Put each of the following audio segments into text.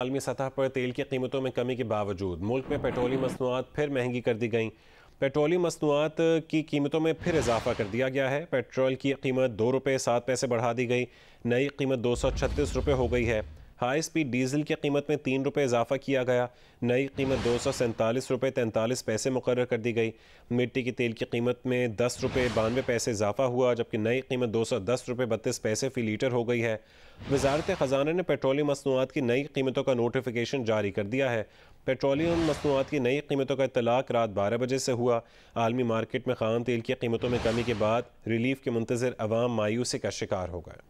आलमी सतह पर तेल की कीमतों में कमी के बावजूद मुल्क में पेट्रोलियम मसनूआत फिर महंगी कर दी गई। पेट्रोलियम मसनूआत की कीमतों में फिर इजाफा कर दिया गया है। पेट्रोल की कीमत 2 रुपये 7 पैसे बढ़ा दी गई। नई कीमत 236 रुपये हो गई है। हाई स्पीड डीजल की कीमत में 3 रुपये इजाफा किया गया। नई कीमत 247 रुपये 43 पैसे मुकर्रर कर दी गई। मिट्टी की तेल की कीमत में 10 रुपये 92 पैसे इजाफा हुआ, जबकि नई कीमत 210 रुपये 32 पैसे फ़ी लीटर हो गई है। वजारत ख़जाना ने पेट्रोलियम मसनूआत की नई कीमतों का नोटिफिकेशन जारी कर दिया है। पेट्रोलियम मसनूआत की नई कीमतों का इत्तलाक रात 12 बजे से हुआ। आलमी मार्केट में ख़ाम तेल की कीमतों में कमी के बाद रिलीफ के मुंतज़िर अवाम मायूसी का शिकार हो गए।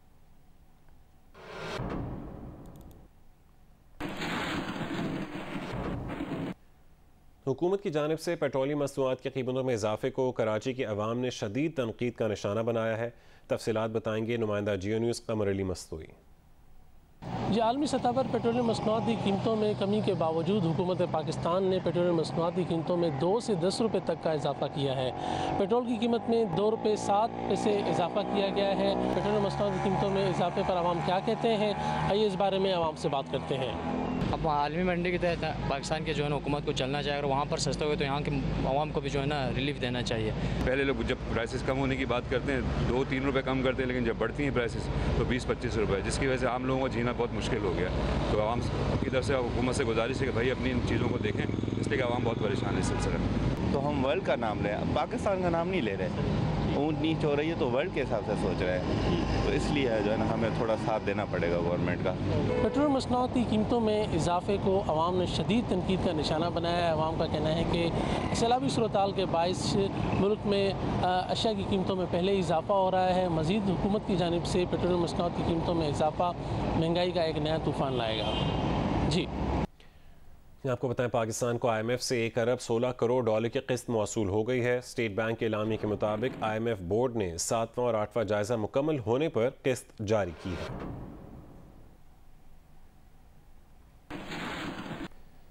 हुकूमत की जानिब से पेट्रोलियम मसनूआत की कीमतों में इजाफे को कराची की अवाम ने शदीद तनकीद का निशाना बनाया है। तफसीलात बताएंगे नुमाइंदा जियो न्यूज़ कमर अली मस्तूई। जी, आलमी सतह पर पेट्रोलियम मसनूआत की कीमतों में कमी के बावजूद हुकूमत पाकिस्तान ने पेट्रोलियम मसनूआत की कीमतों में 2 से 10 रुपये तक का इजाफा किया है। पेट्रोल की कीमत में 2 रुपये 7 पैसे इजाफा किया गया है। पेट्रोलियम मसनूआत की कीमतों में इजाफे पर आवाम क्या कहते हैं, आइए इस बारे में आवाम से बात करते हैं। अब आलमी मंडी के तहत पाकिस्तान के जो है ना हुकूमत को चलना चाहिए, और वहाँ पर सस्ता हुए तो यहाँ के आवाम को भी जो है ना रिलीफ देना चाहिए। पहले लोग जब प्राइसेस कम होने की बात करते हैं 2-3 रुपये कम करते हैं, लेकिन जब बढ़ती हैं प्राइसेस तो 20-25 रुपये, जिसकी वजह से आम लोगों को जीना बहुत मुश्किल हो गया। तो आवाम की तरफ से हुकूमत से गुजारिश है कि भाई अपनी इन चीज़ों को देखें, इसलिए कि आवाम बहुत परेशान है इस सिलसिले में। तो हम वर्ल्ड का नाम लें, पाकिस्तान का नाम नहीं ले रहे। ऊँच नीच हो रही है तो वर्ल्ड के हिसाब से सोच रहे हैं, तो इसलिए जो है ना हमें थोड़ा साथ देना पड़ेगा गवर्नमेंट का। पेट्रोल मसनूआत की कीमतों में इजाफे को अवाम ने शदीद तनकीद का निशाना बनाया है। अवाम का कहना है कि सैलाबी सूरत-ए-हाल के बाइस मुल्क में अशिया की कीमतों में पहले इजाफा हो रहा है। मज़ीद हुकूमत की जानिब से पेट्रोल मसनूआत की कीमतों में इजाफा महंगाई का एक नया तूफ़ान लाएगा। जी, आपको बताएं, पाकिस्तान को IMF से 1 अरब 16 करोड़ डॉलर की किस्त मौसूल हो गई है। स्टेट बैंक के एलामिया के मुताबिक IMF बोर्ड ने 7वां और 8वां जायजा मुकम्मल होने पर किस्त जारी की है।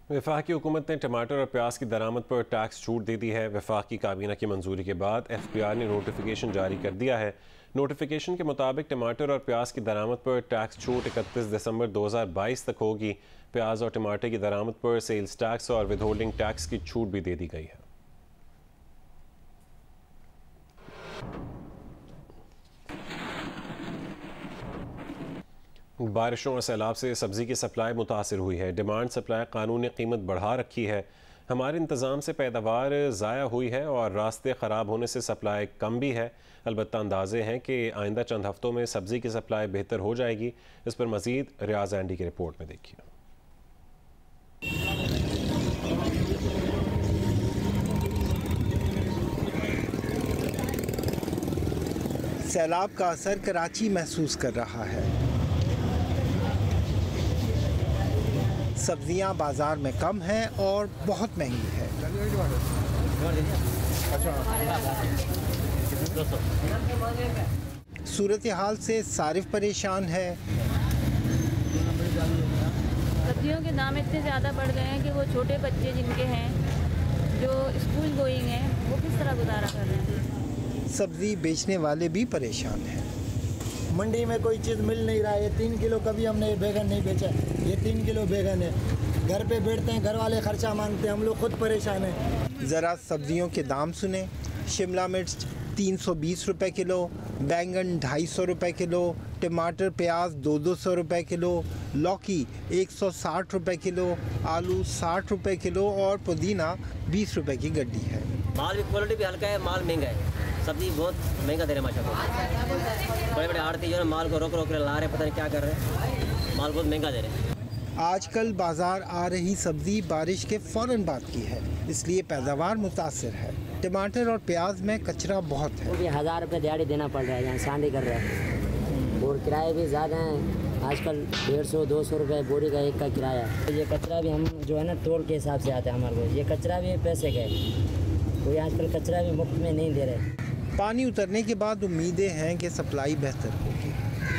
वफाकी हुकूमत ने टमाटर और प्याज की दरामद पर टैक्स छूट दे दी है। वफाकी काबीना की मंजूरी के बाद FBR ने नोटिफिकेशन जारी कर दिया है। नोटिफिकेशन के मुताबिक टमाटर और प्याज की दरामद पर टैक्स छूट 31 दिसंबर 2022 तक होगी। प्याज और टमाटर की दरामद पर सेल्स टैक्स और विदहोल्डिंग टैक्स की छूट भी दे दी गई है। बारिशों और सैलाब से सब्ज़ी की सप्लाई मुतासिर हुई है। डिमांड सप्लाई कानून ने कीमत बढ़ा रखी है। हमारे इंतज़ाम से पैदावार ज़ाया हुई है और रास्ते ख़राब होने से सप्लाई कम भी है। अलबत्ता अंदाजे हैं कि आइंदा चंद हफ्तों में सब्ज़ी की सप्लाई बेहतर हो जाएगी। इस पर मज़ीद रियाज एंडी की रिपोर्ट में देखिए। सैलाब का असर कराची महसूस कर रहा है। सब्जियां बाजार में कम हैं और बहुत महंगी है। सूरत हाल से सारिफ परेशान है। सब्जियों के दाम इतने ज़्यादा बढ़ गए हैं कि वो छोटे बच्चे जिनके हैं जो स्कूल गोइंग हैं वो किस तरह गुजारा कर रहे हैं। सब्जी बेचने वाले भी परेशान हैं। मंडी में कोई चीज़ मिल नहीं रहा है। 3 किलो कभी हमने बैगन नहीं बेचा, ये 3 किलो बैगन है। घर पे बैठते हैं, घर वाले खर्चा मांगते हैं, हम लोग खुद परेशान हैं। ज़रा सब्जियों के दाम सुने। शिमला मिर्च 320 रुपये किलो, बैंगन 250 रुपये किलो, टमाटर प्याज 200 रुपये किलो, लौकी 160 रुपये किलो, आलू 60 रुपये किलो और पुदीना 20 रुपये की गड्डी है। माल भी क्वालिटी भी हल्का है, माल महंगा है। सब्जी बहुत महंगा दे रहे हैं माशाल्लाह। बड़े बड़े आड़ती जो है माल को रोक रोक कर ला रहे, पता नहीं क्या कर रहे हैं। माल बहुत महंगा दे रहे हैं। आजकल बाजार आ रही सब्जी बारिश के फ़ौरन बाद की है, इसलिए पैदावार मुतासिर है। टमाटर और प्याज में कचरा बहुत है। 1000 रुपये दिहाड़ी देना पड़ रहा है, यहाँ शादी कर रहा है, और किराए भी ज़्यादा हैं। आजकल 150-200 रुपये बोरी का एक का किराया। ये कचरा भी हम जो है ना तोड़ के हिसाब से आता है हमारे को। ये कचरा भी पैसे का है, कोई आजकल कचरा भी मुफ्त में नहीं दे रहे। पानी उतरने के बाद उम्मीदें हैं कि सप्लाई बेहतर होगी।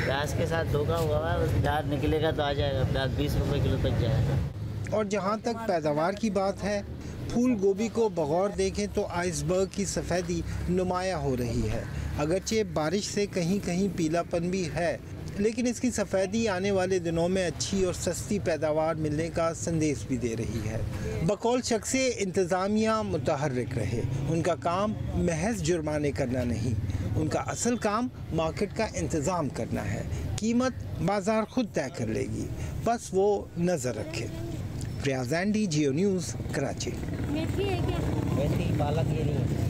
प्याज के साथ धोखा हुआ है, प्याज निकलेगा तो आ जाएगा। प्याज 20 रुपये किलो तक जाएगा। और जहाँ तक पैदावार की बात है, फूल गोभी को बगौर देखें तो आइसबर्ग की सफ़ेदी नुमाया हो रही है। अगरचे बारिश से कहीं कहीं पीलापन भी है, लेकिन इसकी सफ़ेदी आने वाले दिनों में अच्छी और सस्ती पैदावार मिलने का संदेश भी दे रही है। बकौल शख्स इंतज़ामिया मुतहर्रिक रहे। उनका काम महज जुर्माने करना नहीं, उनका असल काम मार्केट का इंतज़ाम करना है। कीमत बाज़ार खुद तय कर लेगी, बस वो नज़र रखे। रियाज एंडी, जियो न्यूज़, कराची। मेथी है क्या? मेथी पालक ये नहीं है।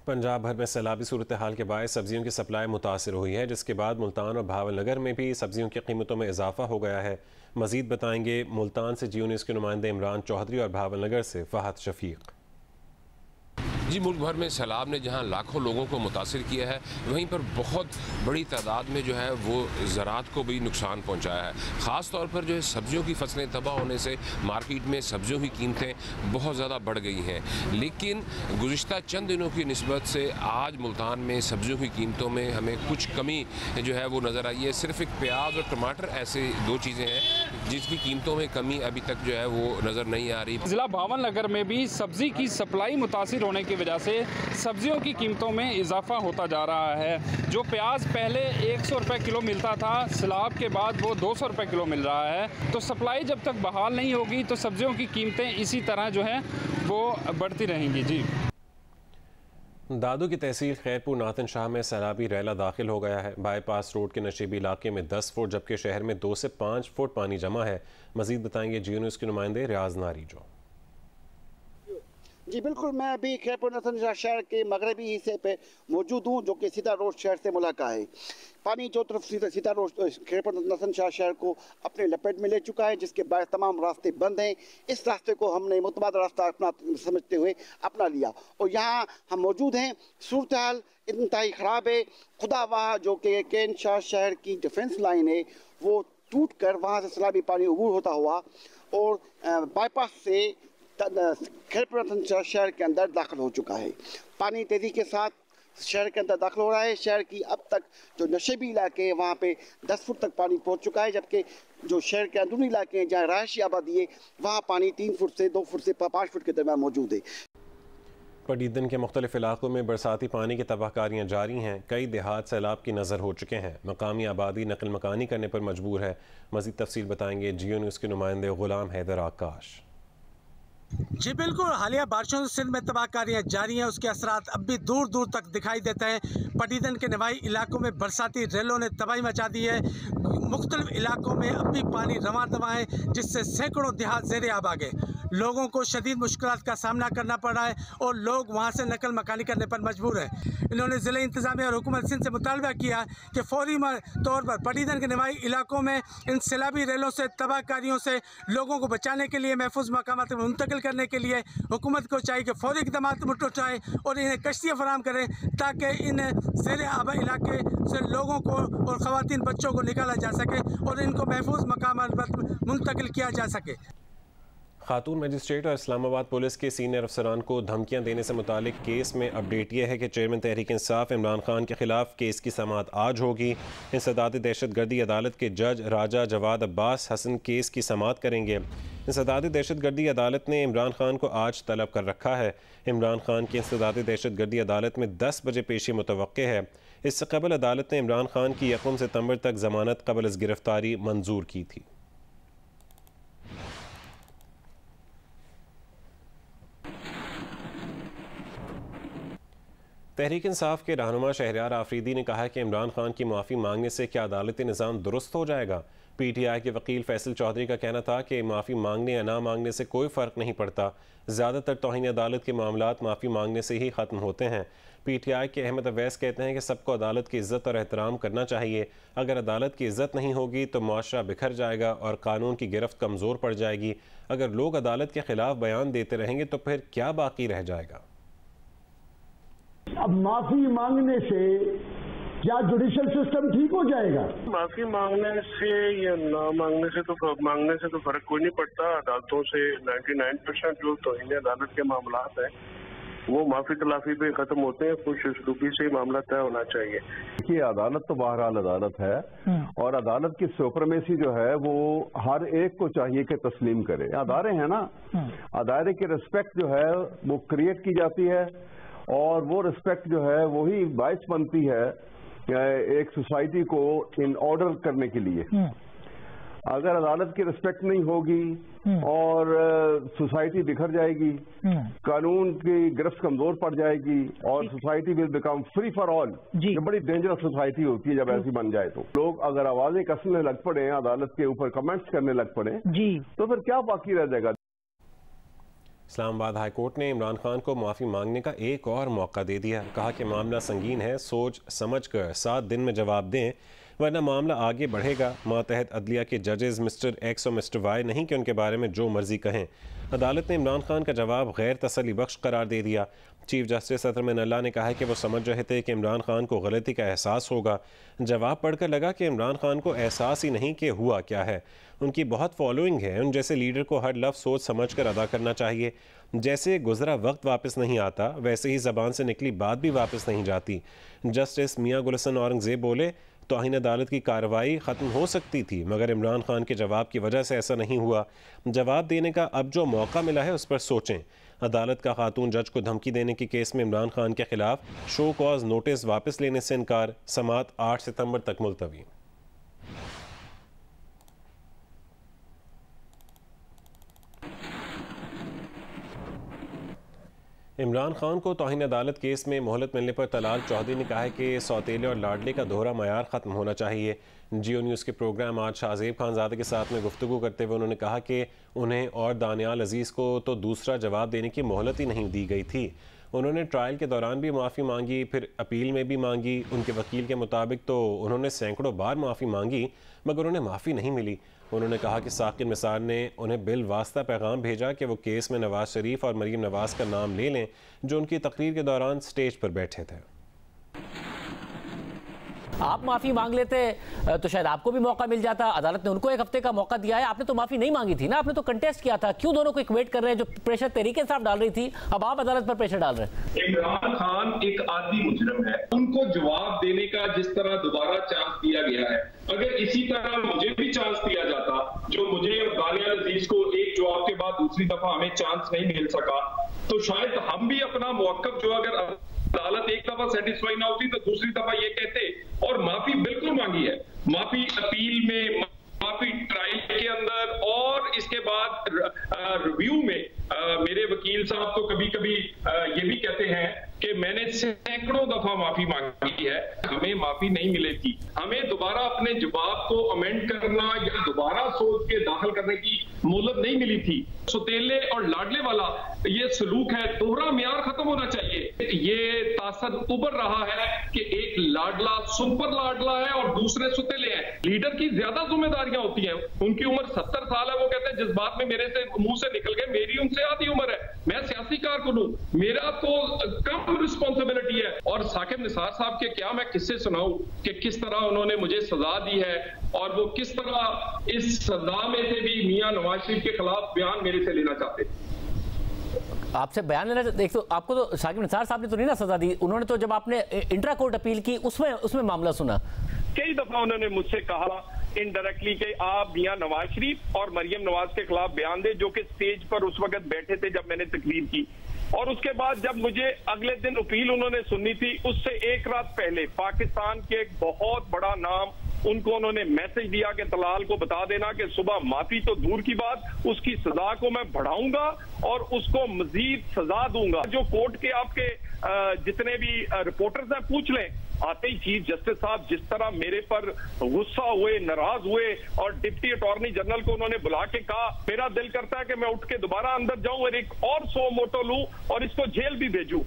पंजाब भर में सैलाबी सूरत हाल के बायस सब्जियों की सप्लाई मुतासिर हुई है, जिसके बाद मुल्तान और भावलनगर में भी सब्जियों की कीमतों में इजाफा हो गया है। मजीद बताएंगे मुल्तान से जियो न्यूज़ के नुमाइंदे इमरान चौधरी और भावलनगर से फहद शफीक। जी, मुल्क भर में सैलाब ने जहां लाखों लोगों को मुतासिर किया है, वहीं पर बहुत बड़ी तादाद में जो है वो ज़राअत को भी नुकसान पहुंचाया है। ख़ास तौर पर जो है सब्जियों की फसलें तबाह होने से मार्केट में सब्जियों की कीमतें बहुत ज़्यादा बढ़ गई हैं। लेकिन गुज़िश्ता चंद दिनों की निस्बत से आज मुल्तान में सब्जियों की कीमतों में हमें कुछ कमी जो है वो नज़र आई है। सिर्फ एक प्याज और टमाटर ऐसे दो चीज़ें हैं जिसकी कीमतों में कमी अभी तक जो है वो नज़र नहीं आ रही। ज़िला भावलनगर में भी सब्जी की सप्लाई मुतासिर होने की वजह से सब्जियों की कीमतों में इजाफा होता जा रहा है। जो प्याज पहले 100 रुपये किलो मिलता था, सैलाब के बाद वो 200 रुपये किलो मिल रहा है। तो सप्लाई जब तक बहाल नहीं होगी तो सब्जियों की कीमतें इसी तरह जो है वो बढ़ती रहेंगी। जी, दादू की तहसील खैरपुर नातन शाह में सैलाबी रैला दाखिल हो गया है। बाईपास रोड के नशीबी इलाके में 10 फुट जबकि शहर में 2 से 5 फुट पानी जमा है। मजीद बताएंगे जियो न्यूज़ के नुमाइंदे रियाज नारीजो। जी बिल्कुल, मैं अभी खैरपुर नातन शाह शहर के मगरबी हिस्से पे मौजूद हूँ, जो कि सीधा रोड शहर से मुलाका है। पानी जो तरफ सीधा रोड खैरपुर नातन शाह शहर को अपने लपेट में ले चुका है, जिसके बाद तमाम रास्ते बंद हैं। इस रास्ते को हमने मुतबाद रास्ता अपना समझते हुए अपना लिया और यहाँ हम मौजूद हैं। सूरत हाल इंतहाई ख़राब है। खुदा वहाँ जो कि कैन शाह शहर की डिफेंस लाइन है वो टूट कर वहाँ से सैलाबी पानी अबूर होता हुआ और बाईपास से खैरपुर नातन शाह शहर के अंदर दाखिल हो चुका है। पानी तेज़ी के साथ शहर के अंदर दाखिल हो रहा है। शहर की अब तक जो नशेबी इलाके हैं वहाँ पे 10 फुट तक पानी पहुँच चुका है, जबकि जो शहर के अंदरूनी इलाके हैं जहाँ रहायशी आबादी है वहाँ पानी 3 फुट से 2 फुट से 5 फुट के दरमियान मौजूद है। पटीदन के मुख्तलिफ इलाकों में बरसाती पानी की तबाहकारियाँ जारी हैं। कई देहात सैलाब की नज़र हो चुके हैं। मकामी आबादी नकल मकानी करने पर मजबूर है। मज़ीद तफसील बताएंगे जियो न्यूज़ के नुमाइंदे गुलाम हैदर आकाश। जी बिल्कुल, हालिया बारिशों से सिंध में तबाहकारियाँ जारी हैं। उसके असरात अब भी दूर दूर तक दिखाई देते हैं। पटीदन के नवाई इलाकों में बरसाती रेलों ने तबाही मचा दी है। मुख्तलिफ इलाकों में अब भी पानी रवा दवा है, जिससे सैकड़ों देहात ज़ेरे आब आ गए। लोगों को शदीद मुश्किलात का सामना करना पड़ रहा है और लोग वहाँ से नकल मकानी करने पर मजबूर है। इन्होंने ज़िला इंतज़ामिया और हुकूमत सिंध से मुतालबा किया कि फौरी तौर पर पटीदन के नवाई इलाकों में इन सैलाबी रेलों से तबाहकारियों से लोगों को बचाने के लिए महफूज मकामात में मुंतकिल करने के लिए हुकूमत को चाहिए कि फौरी इक़दाम उठाए और इन्हें कश्तियाँ फराहम करें ताकि इन ज़ेरे आबा इलाके से लोगों को और ख़वातीन बच्चों को निकाला जा सके और इनको महफूज मकामात पर मुंतकिल किया जा सके। खातून मजिस्ट्रेट और इस्लामाबाद पुलिस के सीनियर अफसरान को धमकियां देने से मुतालिक केस में अपडेट यह है कि चेयरमैन तहरीक इंसाफ इमरान खान के खिलाफ केस की समाअत आज होगी। इंसदाद दहशतगर्दी अदालत के जज राजा जवाद अब्बास हसन केस की समाअत करेंगे। इंसदाद दहशतगर्दी अदालत ने इमरान खान को आज तलब कर रखा है। इमरान खान की इंसदाद दहशतगर्दी अदालत में 10 बजे पेशी मुतवक्के है। इससे कबल अदालत ने इमरान खान की 1 सितंबर तक जमानत कबल अज़ गिरफ्तारी मंजूर की थी। तहरीक इंसाफ के रहनुमा शहरयार आफरीदी ने कहा है कि इमरान खान की माफ़ी मांगने से क्या अदालती निज़ाम दुरुस्त हो जाएगा। PTI के वकील फैसल चौधरी का कहना था कि माफ़ी मांगने या ना मांगने से कोई फ़र्क नहीं पड़ता। ज़्यादातर तौहीन अदालत के मामलात माफ़ी मांगने से ही ख़त्म होते हैं। PTI के अहमद अवैस कहते हैं कि सबको अदालत की इज़्ज़त और एहतराम करना चाहिए। अगर अदालत की इज़्ज़त नहीं होगी तो मुआशरा बिखर जाएगा और कानून की गिरफ्त कमज़ोर पड़ जाएगी। अगर लोग अदालत के ख़िलाफ़ बयान देते रहेंगे तो फिर क्या बाकी रह जाएगा। अब माफी मांगने से क्या जुडिशल सिस्टम ठीक हो जाएगा? माफी मांगने से या ना मांगने से तो फर्क कोई नहीं पड़ता। अदालतों से 99% जो तौहीन अदालत के मामलात हैं वो माफी तलाफी पे खत्म होते हैं। खुश उसलूबी से मामला तय होना चाहिए। देखिए, अदालत तो बहरहाल अदालत है और अदालत की सुपरमेसी जो है वो हर एक को चाहिए कि तस्लीम करे। अदारे हैं ना, अदारे की रिस्पेक्ट जो है वो क्रिएट की जाती है और वो रिस्पेक्ट जो है वही बाइस बनती है एक सोसाइटी को इन ऑर्डर करने के लिए। अगर अदालत की रिस्पेक्ट नहीं होगी और सोसाइटी बिखर जाएगी, कानून की गिरफ्त कमजोर पड़ जाएगी और society will become free for all. ये बड़ी डेंजरस सोसाइटी होती है जब ऐसी बन जाए। तो लोग अगर आवाजें कसने लग पड़े, अदालत के ऊपर कमेंट्स करने लग पड़े तो फिर क्या बाकी रह जाएगा। इस्लामाबाद हाई कोर्ट ने इमरान खान को माफ़ी मांगने का एक और मौका दे दिया। कहा कि मामला संगीन है, सोच समझ कर 7 दिन में जवाब दें वरना मामला आगे बढ़ेगा। मातहत अदलिया के जजेस मिस्टर एक्स और मिस्टर वाई नहीं कि उनके बारे में जो मर्जी कहें। अदालत ने इमरान खान का जवाब गैर तसल्ली बख्श करार दे दिया। चीफ जस्टिस अतरमिन अल्लाह ने कहा कि वो समझ रहे थे कि इमरान खान को गलती का एहसास होगा। जवाब पढ़कर लगा कि इमरान खान को एहसास ही नहीं कि हुआ क्या है। उनकी बहुत फॉलोइंग है, उन जैसे लीडर को हर लफ्ज़ सोच समझ कर अदा करना चाहिए। जैसे गुजरा वक्त वापस नहीं आता, वैसे ही ज़बान से निकली बात भी वापस नहीं जाती। जस्टिस मियां गुलशन औरंगज़ेब बोले, तौहीन अदालत की कार्रवाई ख़त्म हो सकती थी मगर इमरान खान के जवाब की वजह से ऐसा नहीं हुआ। जवाब देने का अब जो मौका मिला है उस पर सोचें। अदालत का खातून जज को धमकी देने के केस में इमरान खान के खिलाफ शो कॉज नोटिस वापस लेने से इनकार। समाअत 8 सितंबर तक मुलतवी। इमरान खान को तौहीन अदालत केस में मोहलत मिलने पर तलाल चौधरी ने कहा है कि सौतेले और लाडले का दोहरा मयार ख़त्म होना चाहिए। जियो न्यूज़ के प्रोग्राम आज शाहजेब खानजादे के साथ में गुफ्तगू करते हुए उन्होंने कहा कि उन्हें और दानियाल अजीज़ को तो दूसरा जवाब देने की मोहलत ही नहीं दी गई थी। उन्होंने ट्रायल के दौरान भी माफ़ी मांगी, फिर अपील में भी मांगी। उनके वकील के मुताबिक तो उन्होंने सैकड़ों बार माफ़ी मांगी मगर उन्हें माफ़ी नहीं मिली। उन्होंने कहा कि साकिर निसार ने उन्हें बिल वास्ता पैगाम भेजा कि वो केस में नवाज शरीफ और मरीम नवाज का नाम ले लें जो उनकी तकरीर के दौरान स्टेज पर बैठे थे। आप माफ़ी मांग लेते तो शायद आपको भी मौका मिल जाता। अदालत ने उनको 1 हफ्ते का मौका दिया है, आपने तो माफ़ी नहीं मांगी थी ना, आपने तो कंटेस्ट किया था। क्यों दोनों को इक्वेट कर रहे हैं? जो प्रेशर तहरीक इंसाफ डाल रही थी अब आप अदालत पर प्रेशर डाल रहे हैं। इमरान खान एक आदि मुजरिम है, उनको जवाब देने का जिस तरह दोबारा चांस दिया गया है, अगर इसी तरह मुझे भी चांस दिया जाता, जो मुझे और दानियाल अजीज को एक जवाब के बाद दूसरी दफा हमें चांस नहीं मिल सका, तो शायद हम भी अपना मौकफ जो अगर अदालत एक दफा सेटिस्फाई ना होती तो दूसरी दफा ये कहते। और माफी बिल्कुल मांगी है, माफी अपील में, माफी ट्रायल के अंदर और इसके बाद रिव्यू में। मेरे वकील साहब तो कभी कभी ये भी कहते हैं कि मैंने सैकड़ों दफा माफी मांगी है, हमें माफी नहीं मिलेगी। हमें दोबारा अपने जवाब को अमेंड करना या दोबारा सोच के दाखिल करने की मोहलत नहीं मिली थी। सौतेले और लाडले वाला ये सलूक है, दोहरा म्यार खत्म होना चाहिए। ये तासर उभर रहा है कि एक लाडला सुपर लाडला है और दूसरे सौतेले हैं। लीडर की ज्यादा जिम्मेदारियां होती हैं। उनकी उम्र 70 साल है, वो कहते हैं जिस बात में मेरे से मुंह से निकल गए, मेरी उनसे आधी उम्र है, मैं सियासी कारकुन हूं, मेरा तो कम रिस्पॉन्सिबिलिटी है। और साकिब निसार साहब के क्या मैं किस्से सुनाऊं कि किस तरह उन्होंने मुझे सजा दी है और वो किस तरह इस सजा में से भी मियां नवाज शरीफ के खिलाफ बयान मेरे से लेना चाहते। आपसे बयान लेना, देख तो आपको तो साकिब निसार साहब ने तो नहीं ना सजा दी, उन्होंने तो जब आपने इंट्रा कोर्ट अपील की उसमें मामला सुना। कई दफा उन्होंने मुझसे कहा इनडायरेक्टली कि आप मियां नवाज शरीफ और मरियम नवाज के खिलाफ बयान दे, जो कि स्टेज पर उस वक्त बैठे थे जब मैंने तकरीर की। और उसके बाद जब मुझे अगले दिन अपील उन्होंने सुननी थी, उससे एक रात पहले पाकिस्तान के एक बहुत बड़ा नाम उनको उन्होंने मैसेज दिया कि तलाल को बता देना कि सुबह माफी तो दूर की बात, उसकी सजा को मैं बढ़ाऊंगा और उसको मजीद सजा दूंगा। जो कोर्ट के आपके जितने भी रिपोर्टर्स हैं पूछ लें, आते ही चीफ जस्टिस साहब जिस तरह मेरे पर गुस्सा हुए, नाराज हुए और डिप्टी अटॉर्नी जनरल को उन्होंने बुला के कहा, मेरा दिल करता है कि मैं उठ के दोबारा अंदर जाऊं और एक और 100 मोटो लूं और इसको जेल भी भेजूं।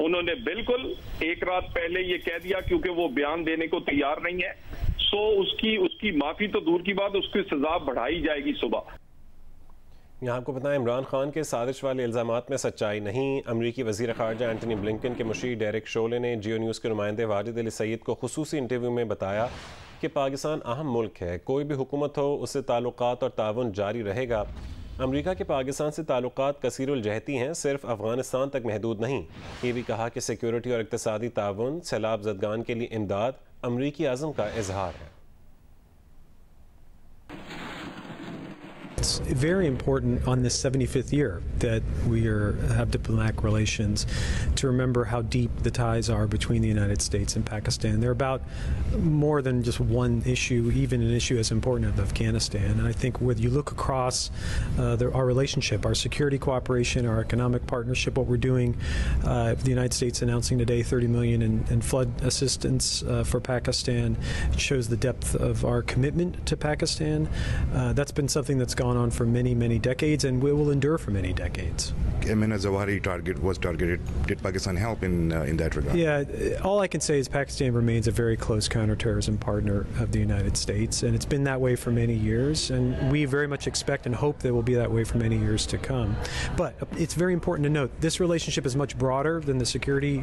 उन्होंने बिल्कुल एक रात पहले ये कह दिया क्योंकि वो बयान देने को तैयार नहीं है, सो उसकी माफी तो दूर की बात, उसकी सजा बढ़ाई जाएगी सुबह। यहाँ आपको बताएं, इमरान खान के साजिश वाले इल्ज़ामात में सच्चाई नहीं। अमरीकी वज़ीर ख़ारजा एंटनी ब्लिंकन के मुशीर डेरेक शोले ने जियो न्यूज़ के नुमाइंदे वाजिद अली सईद को खुसूसी इंटरव्यू में बताया कि पाकिस्तान अहम मुल्क है, कोई भी हुकूमत हो उससे ताल्लुकात और ताउन जारी रहेगा। अमरीका के पाकिस्तान से ताल्लुकात कसीरुल जहती हैं, सिर्फ अफगानिस्तान तक महदूद नहीं। ये भी कहा कि सिक्योरिटी और इक़्तिसादी ताउन, सैलाब ज़दगान के लिए इमदाद अमरीकी आज़म का इजहार है। It's very important on this 75th year that we have diplomatic relations to remember how deep the ties are between the United States and Pakistan. They're about more than just one issue, even an issue as important as Afghanistan. And I think when you look across our relationship, our security cooperation, our economic partnership, what we're doing, the United States announcing today $30 million in flood assistance for Pakistan, it shows the depth of our commitment to Pakistan. That's been something that's gone on for many, many decades, and will endure for many decades. Emina Zawahiri was targeted. Did Pakistan help in that regard? Yeah, all I can say is Pakistan remains a very close counterterrorism partner of the United States, and it's been that way for many years, and we very much expect and hope that it will be that way for many years to come. But it's very important to note this relationship is much broader than the security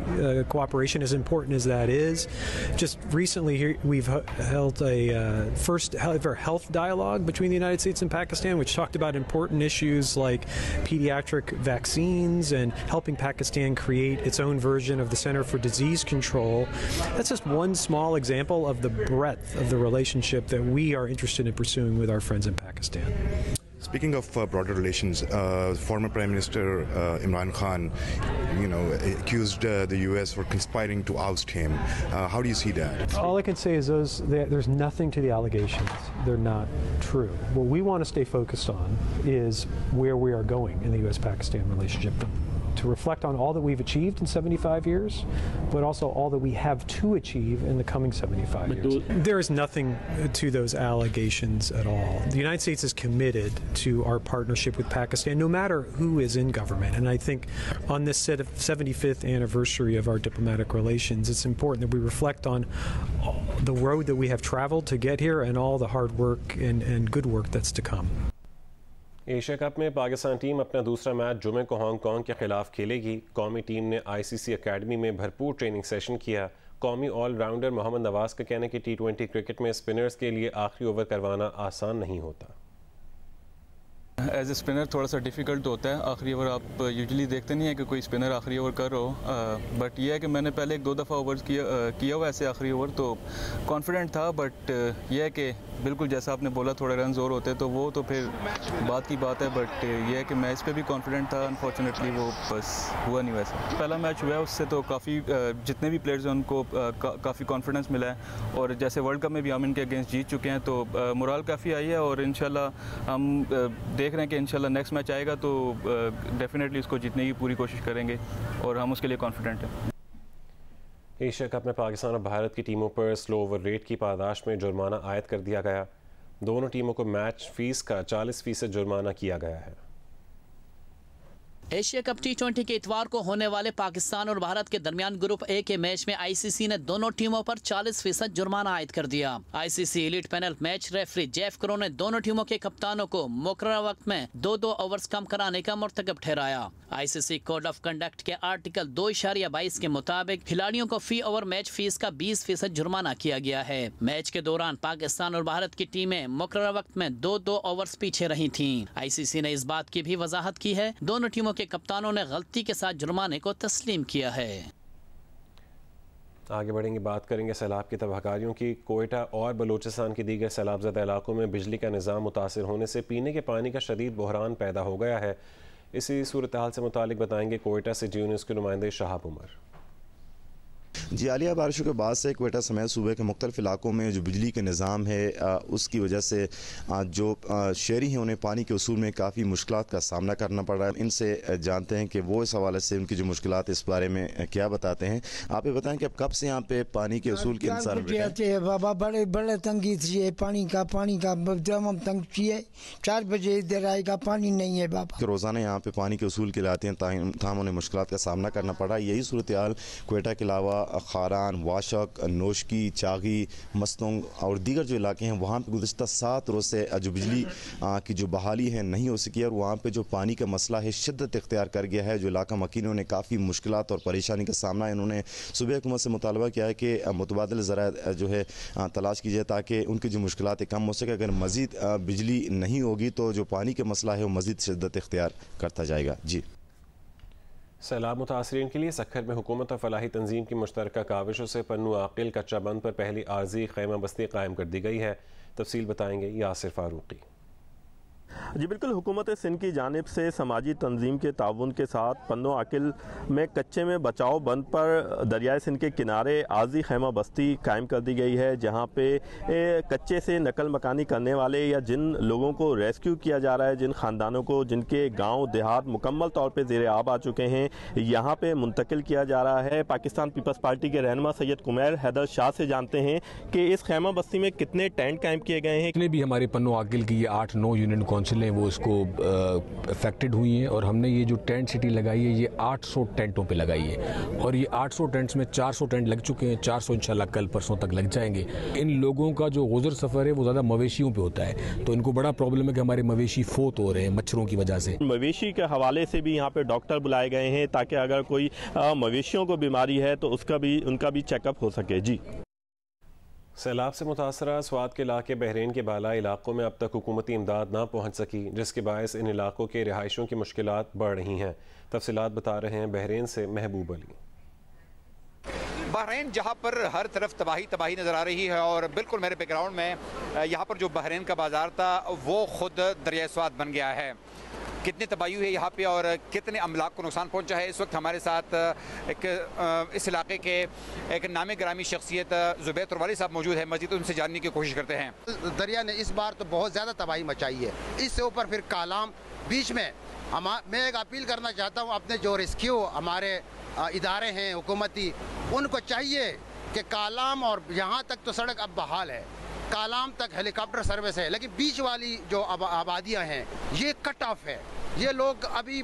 cooperation, as important as that is. Just recently, we've held a first ever health dialogue between the United States and Pakistan, which talked about important issues like pediatric vaccines and helping Pakistan create its own version of the Center for Disease Control. That's just one small example of the breadth of the relationship that we are interested in pursuing with our friends in Pakistan. Speaking of broader relations, former Prime Minister Imran Khan, accused the U.S. for conspiring to oust him. How do you see that? All I can say is there's nothing to the allegations. They're not true. What we want to stay focused on is where we are going in the U.S.-Pakistan relationship, to reflect on all that we've achieved in 75 years, but also all that we have to achieve in the coming 75 years. There is nothing to those allegations at all. The United States is committed to our partnership with Pakistan, no matter who is in government. And I think on this 75th anniversary of our diplomatic relations, it's important that we reflect on the road that we have traveled to get here and all the hard work and good work that's to come. Asia cup में Pakistan team अपना दूसरा match जुमे को Hong Kong के खिलाफ खेलेगी। कौमी team ने आईसीसी एकेडमी में भरपूर ट्रेनिंग सेशन किया। कौमी ऑलराउंडर मोहम्मद नवाज का कहना है कि T20 क्रिकेट में स्पिनर्स के लिए आखिरी ओवर करवाना आसान नहीं होता। एज ए स्पिनर थोड़ा सा डिफ़िकल्ट होता है। आखिरी ओवर आप यूजुअली देखते नहीं है कि कोई स्पिनर आखिरी ओवर कर रहा हो, बट यह है कि मैंने पहले 1-2 दफ़ा ओवर किया हुआ ऐसे आखिरी ओवर, तो कॉन्फिडेंट था। बट यह है कि बिल्कुल जैसा आपने बोला थोड़े रन और होते तो वो तो फिर बात की बात है, बट यह है कि मैच पे भी कॉन्फिडेंट था। अनफॉर्चुनेटली वो बस हुआ नहीं वैसा। पहला मैच हुआ है उससे तो काफ़ी जितने भी प्लेयर्स हैं उनको काफ़ी कॉन्फिडेंस मिला है, और जैसे वर्ल्ड कप में भी हम इनके अगेंस्ट जीत चुके हैं तो मोरल काफ़ी आई है, और इंशाल्लाह हम देख रहे हैं कि इंशाल्लाह नेक्स्ट मैच आएगा तो डेफिनेटली उसको जीतने की पूरी कोशिश करेंगे, और हम उसके लिए कॉन्फिडेंट हैं। एशिया कप में पाकिस्तान और भारत की टीमों पर स्लो ओवर रेट की पादाश में जुर्माना आयद कर दिया गया। दोनों टीमों को मैच फीस का 40% जुर्माना किया गया है। एशिया कप T20 के इतवार को होने वाले पाकिस्तान और भारत के दरमियान ग्रुप ए के मैच में आईसीसी ने दोनों टीमों पर 40% जुर्माना आयद कर दिया। ICC elite panel match referee Jeff crow ने दोनों टीमों के कप्तानों को मुकर्रर वक्त में 2-2 ओवर्स कम कराने का मुर्तकब ठहराया। आईसीसी कोड ऑफ कंडक्ट के आर्टिकल 2.22 के मुताबिक खिलाड़ियों को फी ओवर मैच फीस का 20% जुर्माना किया गया है। मैच के दौरान पाकिस्तान और भारत की टीमें मुकर्रर वक्त में 2-2 ओवर्स पीछे रही थीं। आईसीसी ने इस बात की भी वजाहत की है दोनों टीमों के कप्तानों ने गलती के साथ जुर्माने को तस्लीम किया है। आगे बढ़ेंगे, बात करेंगे सैलाब की तबाहकारियों की। कोयटा और बलूचिस्तान के दीगर सैलाबज़दा इलाकों में बिजली का निज़ाम मुतासिर होने से पीने के पानी का शदीद बहरान पैदा हो गया है। इसी सूरत हाल से मुतालिक बताएंगे कोयटा से जी न्यूज़ के नुमाइंदे शहाब उमर। जी, हालिया बारिशों के बाद से कोयटा समेत सूबे के मुख्तलिफ इलाकों में जो बिजली के निज़ाम है उसकी वजह से जो शहरी हैं उन्हें पानी के उसूल में काफ़ी मुश्किलात का सामना करना पड़ रहा है। इनसे जानते हैं कि वो इस हवाले से उनकी जो मुश्किलात इस बारे में क्या बताते हैं। आप ये बताएं कि अब कब से यहाँ पे पानी के उसूल के इंतज़ार है? बाबा बड़े बड़े तंगी चाहिए, पानी का तमाम तंग चाहिए। 4 बजे इधर आएगा, पानी नहीं है बाबा। रोज़ाना यहाँ पे पानी के उसूल के लिए आते हैं, ताहम उन्हें मुश्किलात का सामना करना पड़ रहा है। यही सूरत हाल कोयटा के अलावा खारान, वाशक, नोशकी, चागी, मस्तोंग और दीगर जो इलाके हैं वहाँ पे गुज़श्ता 7 रोज़ से जो बिजली की जो बहाली है नहीं हो सकी, और वहाँ पे जो पानी का मसला है शिद्दत इख्तियार कर गया है। जो इलाका मकीनों ने काफ़ी मुश्किलात और परेशानी का सामना इन्होंने सूबे हुकूमत से मुतालबा किया है कि मुतबादिल ज़राए जो है तलाश कीजिए ताकि उनकी जो मुश्किलात कम हो सके। अगर मज़ीद बिजली नहीं होगी तो जो पानी का मसला है वो मज़ीद शिद्दत इख्तियार करता जाएगा। जी, सैलाब मुतासरीन के लिए सखर में हुकूमत और फलाही तंजीम की मुश्तरका काविशों से पन्नू आकिल कच्चा बंद पर पहली आर्जी खैमा बस्ती कायम कर दी गई है। तफसील बताएंगे यासिर फारूकी। जी बिल्कुल, हुकूमत सिंध की जानिब से समाजी तंजीम के ताउन के साथ पन्नो आकिल में कच्चे में बचाव बंद पर दरियाए सिंध के किनारे आजी खैमा बस्ती कायम कर दी गई है, जहाँ पे कच्चे से नकल मकानी करने वाले या जिन लोगों को रेस्क्यू किया जा रहा है, जिन ख़ानदानों को जिनके गाँव देहात मुकम्मल तौर पर ज़ेर आब आ चुके हैं, यहाँ पे मुंतकिल किया जा रहा है। पाकिस्तान पीपल्स पार्टी के रहनुमा सैयद कुमैर हैदर शाह से जानते हैं कि इस खैमा बस्ती में कितने टेंट कायम किए गए हैं। जितने भी हमारे पन्नो आकिल की 8-9 यूनियन काउंसिल हैं वो इसको अफेक्टेड हुई हैं, और हमने ये जो टेंट सिटी लगाई है ये 800 टेंटों पे लगाई है, और ये 800 टेंट्स में 400 टेंट लग चुके हैं, 400 इंशाल्लाह कल परसों तक लग जाएंगे। इन लोगों का जो गुजर सफ़र है वो ज़्यादा मवेशियों पे होता है, तो इनको बड़ा प्रॉब्लम है कि हमारे मवेशी फोत हो रहे हैं मच्छरों की वजह से। मवेशी के हवाले से भी यहाँ पे डॉक्टर बुलाए गए हैं ताकि अगर कोई मवेशियों को बीमारी है तो उनका भी चेकअप हो सके। जी, सैलाब से मुतासरा स्वात के इलाके बहरीन के बाला इलाकों में अब तक हुकूमती इमदाद ना पहुँच सकी, जिसके बायस इन इलाकों के रिहायशों की मुश्किलात बढ़ रही हैं। तफसीलात बता रहे हैं बहरीन से महबूब अली। बहरीन जहाँ पर हर तरफ तबाही नज़र आ रही है, और बिल्कुल मेरे बैकग्राउंड में यहाँ पर जो बहरीन का बाज़ार था वो ख़ुद दरियाए स्वात बन गया है। कितनी तबाही हुई है यहाँ पे और कितने अमलाक को नुकसान पहुँचा है। इस वक्त हमारे साथ इस इलाके के एक नामी ग्रामी शख्सियत ज़ुबैर तुरवाली साहब मौजूद है। मज़ीद उनसे जानने की कोशिश करते हैं। दरिया ने इस बार तो बहुत ज़्यादा तबाही मचाई है, इससे ऊपर फिर कालाम बीच में। मैं एक अपील करना चाहता हूँ अपने जो रेस्क्यू हमारे इदारे हैं हुकूमती, उनको चाहिए कि कालाम और यहाँ तक तो सड़क अब बहाल है, कालाम तक हेलीकॉप्टर सर्विस है, लेकिन बीच वाली जो आबादियाँ हैं ये कट ऑफ है। ये लोग अभी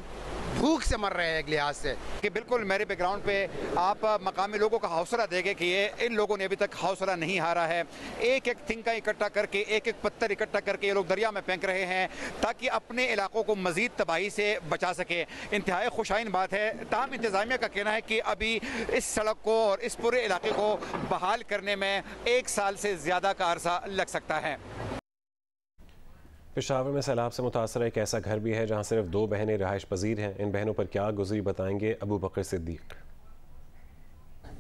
भूख से मर रहे हैं एक लिहाज से। कि बिल्कुल मेरे बैकग्राउंड पे आप मकामी लोगों का हौसला देंगे कि ये इन लोगों ने अभी तक हौसला नहीं हारा है। एक एक थिंका इकट्ठा करके, एक एक पत्थर इकट्ठा करके ये लोग दरिया में फेंक रहे हैं ताकि अपने इलाकों को मजीद तबाही से बचा सके। इंतहाई खुशाइन बात है। ताहम इंतज़ामिया का कहना है कि अभी इस सड़क को और इस पूरे इलाके को बहाल करने में 1 साल से ज़्यादा का अरसा लग सकता है। पेशावर में सैलाब से मुतासर एक ऐसा घर भी है जहाँ सिर्फ 2 बहनें रहायश पजीर हैं। इन बहनों पर क्या गुजरी बताएंगे अबू बकर सिद्दीक।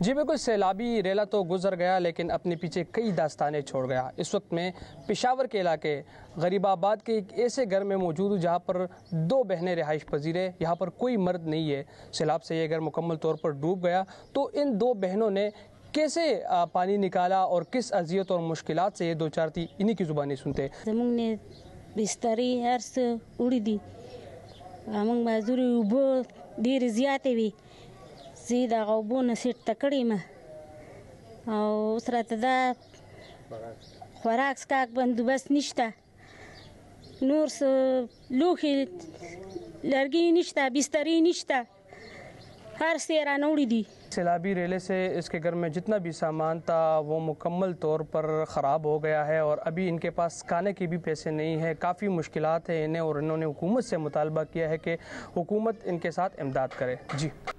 जी बिल्कुल, सैलाबी रेला तो गुजर गया लेकिन अपने पीछे कई दास्तानें छोड़ गया। इस वक्त में पेशावर के इलाके गरीबाबाद के एक ऐसे घर में मौजूद हूँ जहाँ पर 2 बहनें रिहाइश पजीर है। यहाँ पर कोई मर्द नहीं है। सैलाब से ये घर मुकम्मल तौर पर डूब गया। तो इन 2 बहनों ने कैसे पानी निकाला और किस अजियत और मुश्किलात से ये 2-4 थी, इन्हीं की ज़ुबानी सुनते। बिस्तरी हर्स उड़ी दी अमंग मजदूरी उबो देर ज़्यादा भी सीधा उबो नसीट तकड़ी में और उस रात दा खुराक का बंदोबस्त निश्ता नूर से लूखी लड़की निश्ता बिस्तरी निश्ता हर सेरा नौड़ी दी। सैलाबी रेले से इसके घर में जितना भी सामान था वो मुकम्मल तौर पर ख़राब हो गया है और अभी इनके पास खाने के भी पैसे नहीं है। काफ़ी मुश्किलात है इन्हें और इन्होंने हुकूमत से मुतालबा किया है कि हुकूमत इनके साथ इमदाद करे। जी।